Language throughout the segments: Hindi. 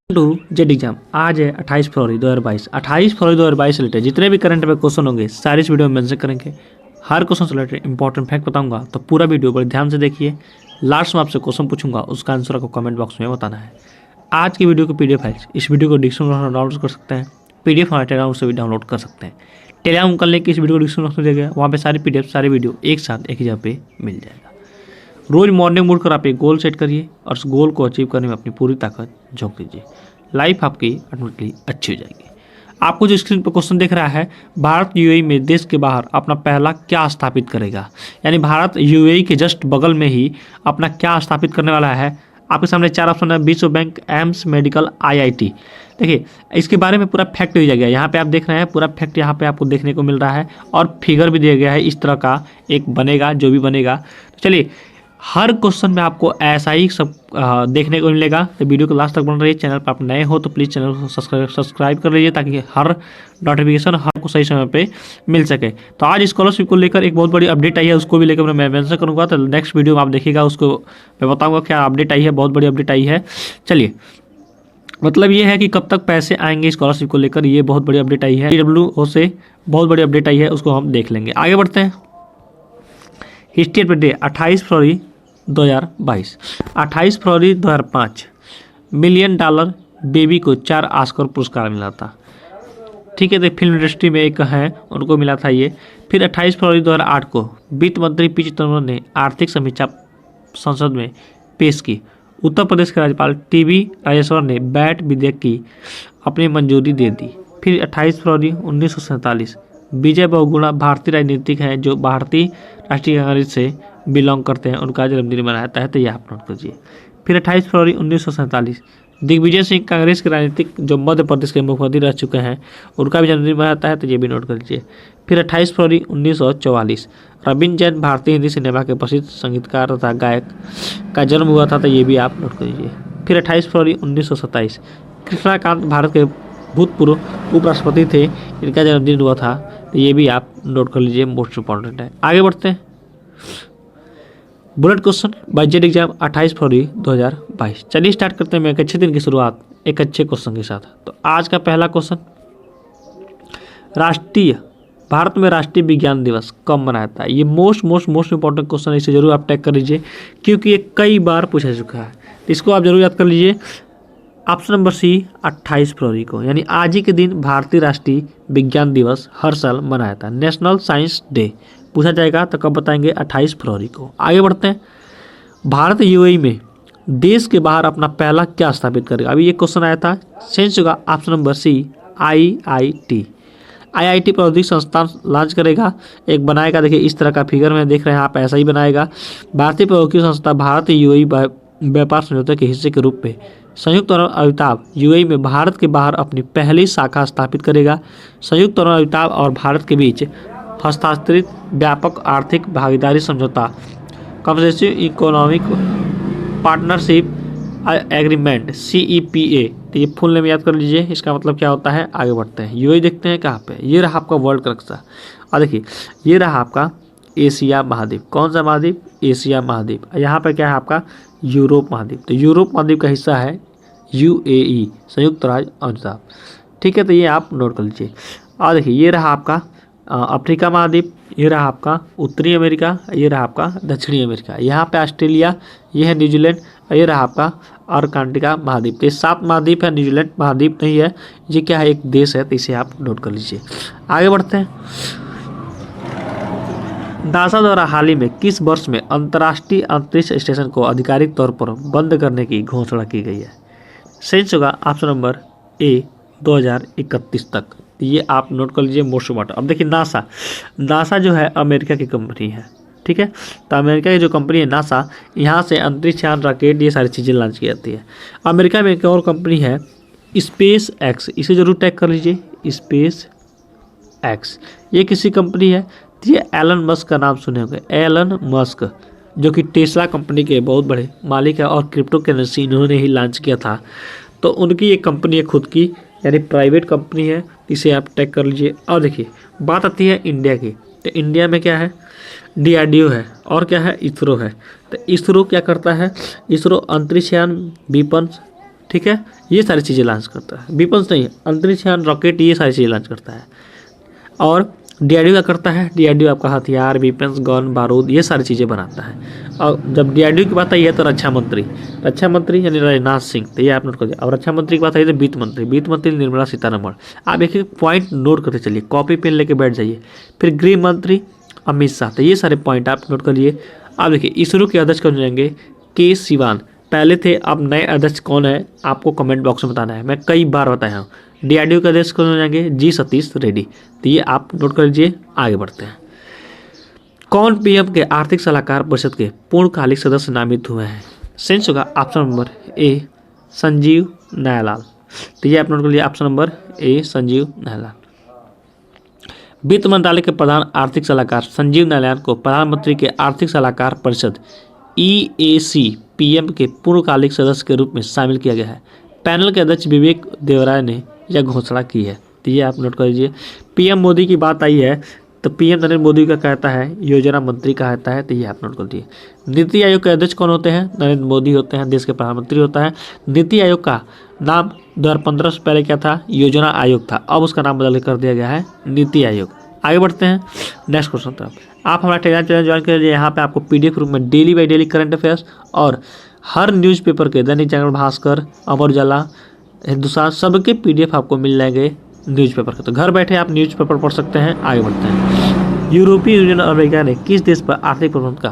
टू जेड एग्जाम आज है 28 फरवरी 2022। 28 फरवरी 2022 से रिलेटेड जितने भी करंट अफेयर क्वेश्चन होंगे सारे इस वीडियो में मेंशन करेंगे। हर क्वेश्चन से रिलेटेड इंपॉर्टेंट फैक्ट बताऊंगा, तो पूरा वीडियो बड़े ध्यान से देखिए। लास्ट में आपसे क्वेश्चन पूछूंगा, उसका आंसर आपको कमेंट बॉक्स में बताना है। आज की वीडियो को पीडीएफ फाइल्स इस वीडियो को डिस्क्रिप्शन में डाउनलोड कर सकते हैं। पीडीएफ हमारे टेलीग्राम से भी डाउनलोड कर सकते हैं। टेलीग्राम का लिंक इस वीडियो को डिस्क्रिप्शन बॉक्स में दिया गया, वहाँ पे सारी पीडीएफ सारे वीडियो एक साथ एक ही जगह पे मिल जाएगा। रोज मॉर्निंग मूड कर आप एक गोल सेट करिए और उस गोल को अचीव करने में अपनी पूरी ताकत झोंक दीजिए। लाइफ आपकी ऑटोमेटिकली अच्छी हो जाएगी। आपको जो स्क्रीन पर क्वेश्चन दिख रहा है, भारत यूएई में देश के बाहर अपना पहला क्या स्थापित करेगा, यानी भारत यूएई के जस्ट बगल में ही अपना क्या स्थापित करने वाला है। आपके सामने चार ऑप्शन है, विश्व बैंक, एम्स, मेडिकल, आईआईटी। देखिए इसके बारे में पूरा फैक्ट दिया गया है, यहाँ पे आप देख रहे हैं पूरा फैक्ट यहाँ पे आपको देखने को मिल रहा है और फिगर भी दिया गया है। इस तरह का एक बनेगा जो भी बनेगा। तो चलिए हर क्वेश्चन में आपको ऐसा ही सब देखने को मिलेगा। तो वीडियो को लास्ट तक बन रही है। चैनल पर आप नए हो तो प्लीज़ चैनल को सब्सक्राइब कर लीजिए ताकि हर नोटिफिकेशन हर को सही समय पे मिल सके। तो आज स्कॉलरशिप को लेकर एक बहुत बड़ी अपडेट आई है, उसको भी लेकर मैं मेंशन करूँगा। तो नेक्स्ट वीडियो में आप देखिएगा, उसको मैं बताऊँगा क्या अपडेट आई है। बहुत बड़ी अपडेट आई है। चलिए मतलब ये है कि कब तक पैसे आएंगे स्कॉलरशिप को लेकर, ये बहुत बड़ी अपडेट आई है। DWO से बहुत बड़ी अपडेट आई है, उसको हम देख लेंगे। आगे बढ़ते हैं। History of day 28 February 2022। 28 February 2005 $1 million baby को 4 ऑस्कर पुरस्कार मिला था। ठीक है, तो फिल्म इंडस्ट्री में एक है, उनको मिला था ये। फिर 28 फरवरी 2008 को वित्त मंत्री पी चिदम्बरम ने आर्थिक समीक्षा संसद में पेश की। उत्तर प्रदेश के राज्यपाल टीबी राजेश्वर ने बैट विधेयक की अपनी मंजूरी दे दी। फिर 28 फरवरी 1947 विजय बहुगुणा भारतीय राजनीतिक हैं जो भारतीय राष्ट्रीय कांग्रेस से बिलोंग करते हैं, उनका जन्मदिन मनाया जाता है। तो यह आप नोट कीजिए। फिर 28 फरवरी 1947 दिग्विजय सिंह कांग्रेस के राजनीतिक जो मध्य प्रदेश के मुख्यमंत्री रह चुके हैं, उनका भी जन्मदिन मनाया जाता है। तो ये भी नोट कर लीजिए। फिर 28 फरवरी 1944 रविंद्र जैन भारतीय हिंदी सिनेमा के प्रसिद्ध संगीतकार तथा गायक का जन्म हुआ था। तो ये भी आप नोट कर लीजिए। फिर 28 फरवरी 1927 कृष्णाकांत भारत के भूतपूर्व उपराष्ट्रपति थे, इनका जन्मदिन हुआ था। तो ये भी आप नोट कर लीजिए, मोस्ट इंपॉर्टेंट है। आगे बढ़ते हैं। Bullet question by Z exam 28 फरवरी 2022। चलिए स्टार्ट करते हैं एक अच्छे दिन की शुरुआत एक अच्छे क्वेश्चन के साथ। तो आज का पहला क्वेश्चन, भारत में राष्ट्रीय विज्ञान दिवस कब मनाया जाता है। ये मोस्ट इंपॉर्टेंट क्वेश्चन है, इसे जरूर आप टैग कर लीजिए क्योंकि ये कई बार पूछा चुका है। इसको आप जरूर याद कर लीजिए। ऑप्शन नंबर सी 28 फरवरी को, यानी आज ही के दिन भारतीय राष्ट्रीय विज्ञान दिवस हर साल मनाया जाता है। नेशनल साइंस डे पूछा जाएगा तो कब बताएंगे, 28 फरवरी को। आगे बढ़ते हैं। भारत यूएई में देश के बाहर अपना पहला क्या स्थापित करेगा। अभी ये क्वेश्चन आया था, सेंस होगा ऑप्शन नंबर सी आईआईटी प्रौद्योगिक संस्थान लॉन्च करेगा, एक बनाएगा। देखिए इस तरह का फिगर में देख रहे हैं आप, ऐसा ही बनाएगा। भारतीय प्रौद्योगिकी संस्था भारत यूएई व्यापार समझौते के हिस्से के रूप में संयुक्त अरब अमीरात यूएई में भारत के बाहर अपनी पहली शाखा स्थापित करेगा। संयुक्त अरब अमीरात और भारत के बीच हस्ताक्षरित व्यापक आर्थिक भागीदारी समझौता comprehensive economic partnership agreement CEPA, तो ये फुल नेम याद कर लीजिए, इसका मतलब क्या होता है। आगे बढ़ते हैं। यूएई देखते हैं कहाँ पे, ये रहा आपका वर्ल्ड का नक्शा। और देखिए ये रहा आपका एशिया महाद्वीप। कौन सा महाद्वीप, एशिया महाद्वीप। यहाँ पर क्या है आपका यूरोप महाद्वीप। तो यूरोप महाद्वीप का हिस्सा है UAE, संयुक्त राज्य अमीरात। ठीक है, तो ये आप नोट कर लीजिए। और देखिए ये रहा आपका अफ्रीका महाद्वीप, ये रहा आपका उत्तरी अमेरिका, ये रहा आपका दक्षिणी अमेरिका। यहाँ पे ऑस्ट्रेलिया, ये है न्यूजीलैंड, ये रहा आपका अर्कटिका महाद्वीप। तो ये 7 महाद्वीप है, न्यूजीलैंड महाद्वीप नहीं है। ये क्या है, एक देश है, तो इसे आप नोट कर लीजिए। आगे बढ़ते हैं। नासा द्वारा हाल ही में किस वर्ष में अंतर्राष्ट्रीय अंतरिक्ष स्टेशन को आधिकारिक तौर पर बंद करने की घोषणा की गई है। सेंस होगा ऑप्शन नंबर ए 2031 तक। ये आप नोट कर लीजिए, मोस्ट इम्पोर्टेंट। अब देखिए नासा जो है अमेरिका की कंपनी है। ठीक है, तो अमेरिका की जो कंपनी है नासा, यहाँ से अंतरिक्ष यान, रॉकेट, ये सारी चीज़ें लॉन्च की जाती है। अमेरिका में एक और कंपनी है स्पेस एक्स, इसे जरूर टैग कर लीजिए, स्पेस एक्स। ये किसी कंपनी है, ये एलन मस्क का नाम सुने होंगे। एलन मस्क जो कि टेस्ला कंपनी के बहुत बड़े मालिक है और क्रिप्टो करेंसी इन्होंने ही लॉन्च किया था। तो उनकी एक कंपनी है खुद की, यानी प्राइवेट कंपनी है, इसे आप टैग कर लीजिए। और देखिए बात आती है इंडिया की, तो इंडिया में क्या है, DRDO है और क्या है, इसरो है। तो इसरो क्या करता है, इसरो अंतरिक्ष यान, विपन ठीक है, ये सारी चीज़ें लॉन्च करता है। वीपन्स नहीं, अंतरिक्ष यान, रॉकेट, ये सारी चीज़ें लॉन्च करता है। और डीआरडीओ क्या करता है, डीआरडीओ आपका हथियार, वीपन्स, गन, बारूद, ये सारी चीज़ें बनाता है। और जब डीआरडीओ की बात आई है तो रक्षा मंत्री यानी राजनाथ सिंह, तो ये आप नोट कर दिया। और रक्षा मंत्री की बात आई तो वित्त मंत्री निर्मला सीतारमण। आप एक एक पॉइंट नोट करते चलिए, कॉपी पेन लेके बैठ जाइए। फिर गृह मंत्री अमित शाह, तो ये सारे पॉइंट आप नोट करिए। आप देखिए इसरो के अध्यक्ष कौन जाएंगे, के सिवान पहले थे, अब नए अध्यक्ष कौन है आपको कमेंट बॉक्स में बताना है, मैं कई बार बताया हूँ। डीआरडीओ के अध्यक्ष कौन हो जाएंगे, जी सतीश रेड्डी, तो ये आप नोट कर लीजिए। आगे बढ़ते हैं, कौन पीएम के आर्थिक सलाहकार परिषद के पूर्णकालिक सदस्य नामित हुए हैं। सेंस होगा ऑप्शन नंबर ए संजीव नायलाल, तो ये आप नोट कर लीजिए, ऑप्शन नंबर ए संजीव नायलाल। वित्त मंत्रालय के प्रधान आर्थिक सलाहकार संजीव नायलाल को प्रधानमंत्री के आर्थिक सलाहकार परिषद EAC पीएम के पूर्णकालिक सदस्य के रूप में शामिल किया गया है। पैनल के अध्यक्ष विवेक देवराय ने यह घोषणा की है, तो ये आप नोट कर लीजिए। पीएम मोदी की बात आई है तो पीएम नरेंद्र मोदी का कहता है योजना मंत्री कहता है, तो ये आप नोट कर लीजिए। नीति आयोग के अध्यक्ष कौन होते हैं, नरेंद्र मोदी होते हैं, देश के प्रधानमंत्री होता है। नीति आयोग का नाम 2015 से पहले क्या था, योजना आयोग था, अब उसका नाम बदल कर दिया गया है नीति आयोग। आगे बढ़ते हैं नेक्स्ट क्वेश्चन तरफ। आप हमारा टेलीग्राम चैनल ज्वाइन कर लीजिए, यहाँ पे आपको PDF रूप में daily by daily current affairs और हर न्यूज़पेपर के दैनिक जागरण, भास्कर, अमर उजाला, हिंदुस्तान, सबके PDF आपको मिल जाएंगे न्यूज़पेपर के, तो घर बैठे आप न्यूज़पेपर पढ़ सकते हैं। आगे बढ़ते हैं, यूरोपीय यूनियन और अमेरिका ने किस देश पर आर्थिक प्रतिबंध का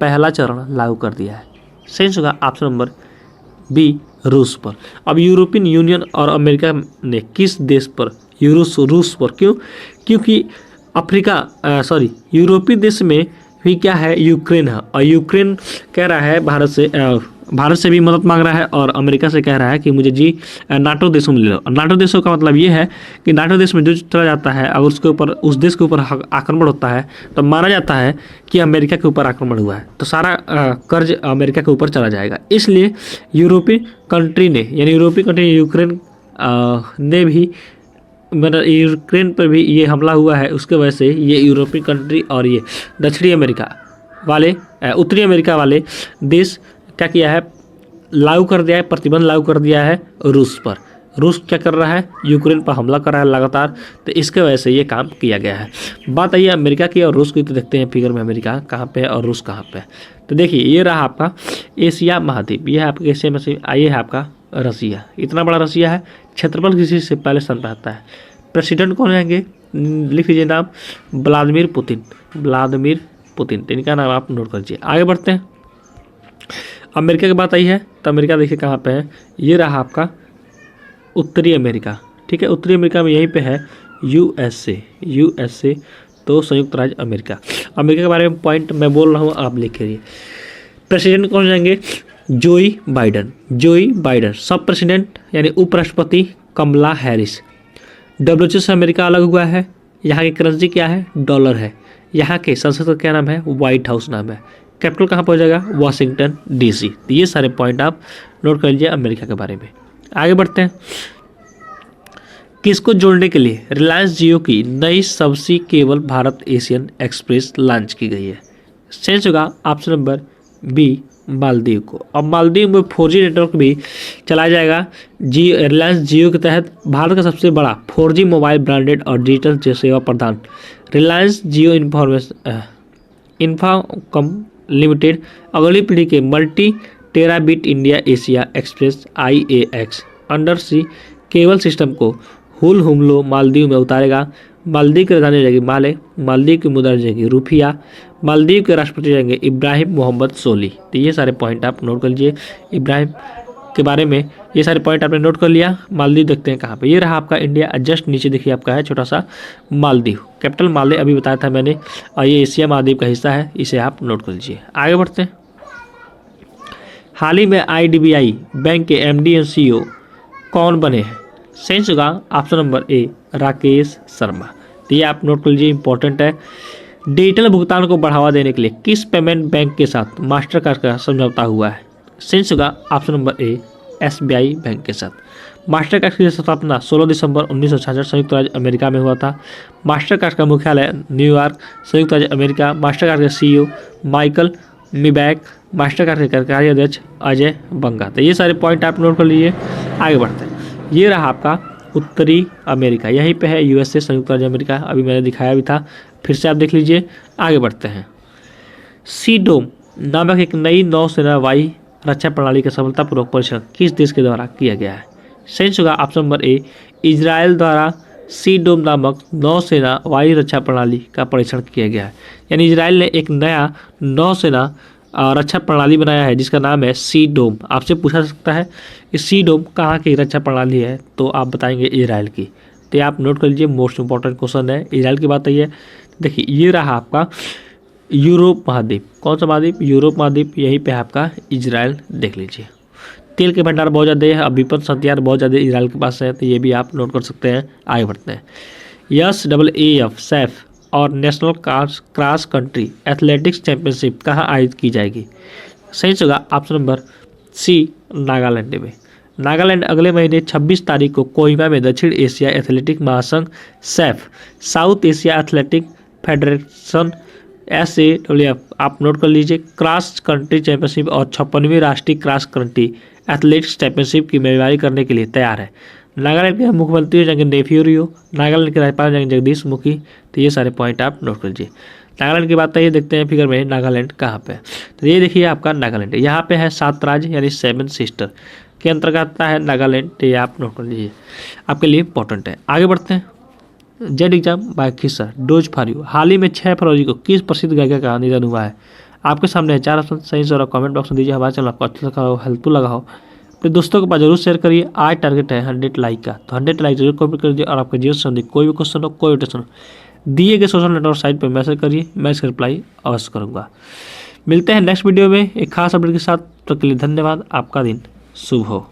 पहला चरण लागू कर दिया है। सेंस होगा ऑप्शन नंबर बी रूस पर। अब यूरोपियन यूनियन और अमेरिका ने किस देश पर, रूस पर, क्योंकि यूरोपीय देश में भी क्या है, यूक्रेन है, और यूक्रेन कह रहा है भारत से भी मदद मांग रहा है और अमेरिका से कह रहा है कि मुझे जी नाटो देशों में ले लो। नाटो देशों का मतलब ये है कि नाटो देश में जो चला जाता है अगर उसके ऊपर, उस देश के ऊपर आक्रमण होता है तो माना जाता है कि अमेरिका के ऊपर आक्रमण हुआ है, तो सारा कर्ज अमेरिका के ऊपर चला जाएगा। इसलिए यूरोपीय कंट्री यूक्रेन ने भी, मतलब यूक्रेन पर भी ये हमला हुआ है, उसके वजह से ये यूरोपीय कंट्री और ये उत्तरी अमेरिका वाले देश क्या किया है, लागू कर दिया है, प्रतिबंध लागू कर दिया है रूस पर। रूस क्या कर रहा है, यूक्रेन पर हमला कर रहा है लगातार, तो इसके वजह से ये काम किया गया है। बात आई है अमेरिका की और रूस की, तो देखते हैं फिगर में अमेरिका कहाँ पे है और रूस कहाँ पे है। तो देखिए ये रहा आपका एशिया महाद्वीप, ये है आपका एशिया में से, ये है आपका रसिया, इतना बड़ा रसिया है, क्षेत्रफल किसी से पहले स्थान पर आता है। प्रेसिडेंट कौन रहेंगे, लिख लीजिए नाम, व्लादिमीर पुतिन, तो इनका नाम आप नोट कर लीजिए। आगे बढ़ते हैं, अमेरिका की बात आई है तो अमेरिका देखिए कहाँ पे है, ये रहा आपका उत्तरी अमेरिका, ठीक है, उत्तरी अमेरिका में यहीं पे है USA, तो संयुक्त राज्य अमेरिका। अमेरिका के बारे में पॉइंट मैं बोल रहा हूँ, आप लिख लीजिए। प्रेसिडेंट कौन जाएंगे, जोई बाइडन। सब प्रेसिडेंट यानी उपराष्ट्रपति कमला हैरिस। WHO से अमेरिका अलग हुआ है, यहाँ की करेंसी क्या है, डॉलर है। यहाँ के संसद का क्या नाम है, व्हाइट हाउस नाम है। कैपिटल कहाँ पर हो जाएगा, वाशिंगटन DC। तो ये सारे पॉइंट आप नोट कर लीजिए अमेरिका के बारे में। आगे बढ़ते हैं, किसको जोड़ने के लिए रिलायंस जियो की नई subsea cable Bharat Asian express launch की गई है। सेंस होगा ऑप्शन नंबर बी मालदीव को। अब मालदीव में 4G नेटवर्क भी चलाया जाएगा। रिलायंस जियो के तहत भारत का सबसे बड़ा 4G मोबाइल ब्रांडेड और डिजिटल सेवा प्रदान रिलायंस जियो इन्फोकॉम लिमिटेड अगली पीढ़ी के multi terabit India Asia express IAX under sea cable system को हुल हुमलो मालदीव में उतारेगा। मालदीव की राजधानी रहेगी माले, मालदीव की मुद्रा रहेगी रुपया, मालदीव के राष्ट्रपति रहेंगे इब्राहिम मोहम्मद सोली। तो ये सारे पॉइंट आप नोट कर लीजिए इब्राहिम के बारे में, ये सारे पॉइंट आपने नोट कर लिया। मालदीव देखते हैं कहाँ पे, ये रहा आपका इंडिया, जस्ट नीचे देखिए आपका है छोटा सा मालदीव, कैपिटल माले अभी बताया था मैंने, और ये एशिया महाद्वीप का हिस्सा है, इसे आप नोट कर लीजिए। आगे बढ़ते हैं, हाल ही में IDBI बैंक के MD और CEO कौन बने हैं। सेंस होगा option number A Rakesh Sharma. तो ये आप नोट कर लीजिए, इंपॉर्टेंट है। डिजिटल भुगतान को बढ़ावा देने के लिए किस पेमेंट बैंक के साथ मास्टर कार्ड का समझौता हुआ है। सेंस होगा option number A SBI bank के साथ। मास्टर कार्ड की स्थापना 16 दिसंबर 1966 संयुक्त राज्य अमेरिका में हुआ था। मास्टर कार्ड का मुख्यालय न्यूयॉर्क, संयुक्त राज्य अमेरिका। मास्टर कार्ड के CEO माइकल मिबैक मास्टर कार्ड के कार्यकारी अध्यक्ष अजय बंगा। तो ये सारे पॉइंट आप नोट कर लीजिए। आगे बढ़ते हैं। ये रहा आपका उत्तरी अमेरिका, यहीं पे है यूएसए, संयुक्त राज्य अमेरिका, अभी मैंने दिखाया भी था, फिर से आप देख लीजिए। आगे बढ़ते हैं। सी डोम नामक एक नई नौसेना वायु रक्षा प्रणाली का सफलतापूर्वक परीक्षण किस देश के द्वारा किया गया है? सही होगा ऑप्शन नंबर ए, इजराइल द्वारा सी डोम नामक नौसेना वायु रक्षा प्रणाली का परीक्षण किया गया है। यानी इजराइल ने एक नया नौसेना रक्षा प्रणाली बनाया है जिसका नाम है सी डोम। आपसे पूछा सकता है कि सी डोम कहाँ की रक्षा प्रणाली है, तो आप बताएंगे इजराइल की। तो ये आप नोट कर लीजिए, मोस्ट इंपॉर्टेंट क्वेश्चन है, इजराइल की बात आई है। देखिए ये रहा आपका यूरोप महाद्वीप, कौन सा महाद्वीप? यूरोप महाद्वीप, यहीं पे आपका इजराइल देख लीजिए। तेल के भंडार बहुत ज़्यादा है, विपन्न हथियार बहुत ज़्यादा इजराइल के पास है, तो ये भी आप नोट कर सकते हैं। आगे बढ़ते हैं। SAAF सैफ और national cross country athletics championship कहाँ आयोजित की जाएगी? सही होगा ऑप्शन नंबर सी, नागालैंड में। नागालैंड अगले महीने 26 तारीख को कोहिमा में दक्षिण एशिया एथलेटिक महासंघ Saif, south Asia athletic federation SAAF आप नोट कर लीजिए, क्रॉस कंट्री चैंपियनशिप और 56वीं राष्ट्रीय क्रॉस कंट्री एथलेटिक्स चैंपियनशिप की मेजबानी करने के लिए तैयार है। नागालैंड के मुख्यमंत्री जगन नेफियो रियो, नागालैंड के राज्यपाल जगदीश मुखी। तो ये सारे पॉइंट आप नोट कर लीजिए। नागालैंड की बात है, देखते हैं फिगर में नागालैंड कहाँ पे है। तो ये देखिए आपका नागालैंड, यहाँ पे है 7 राज्य यानी 7 सिस्टर के अंतर्गत आता है नागालैंड। तो ये आप नोट कर लीजिए, आपके लिए इंपॉर्टेंट है। आगे बढ़ते हैं। जेड एग्जाम बाय खिस्सा डोज फॉर यू। हाल ही में 6 फरवरी को किस प्रसिद्ध गायिका का निधन हुआ है? आपके सामने है 4 ऑप्शन, सही से और कमेंट बॉक्स में दीजिए। हमारे चैनल आपको अच्छा लगा हो, हेल्पफुल लगा हो, अपने दोस्तों के पास जरूर शेयर करिए। आज टारगेट है 100 लाइक का, तो 100 लाइक जरूर कंप्लीट कर दीजिए। और आपके जीवन संबंधी कोई भी क्वेश्चन हो, कोई भी टेंशन हो, दिए गए सोशल नेटवर्क साइट पर मैसेज करिए, मैं इसका रिप्लाई अवश्य करूँगा। मिलते हैं नेक्स्ट वीडियो में एक खास अपडेट के साथ। तो के लिए धन्यवाद, आपका दिन शुभ हो।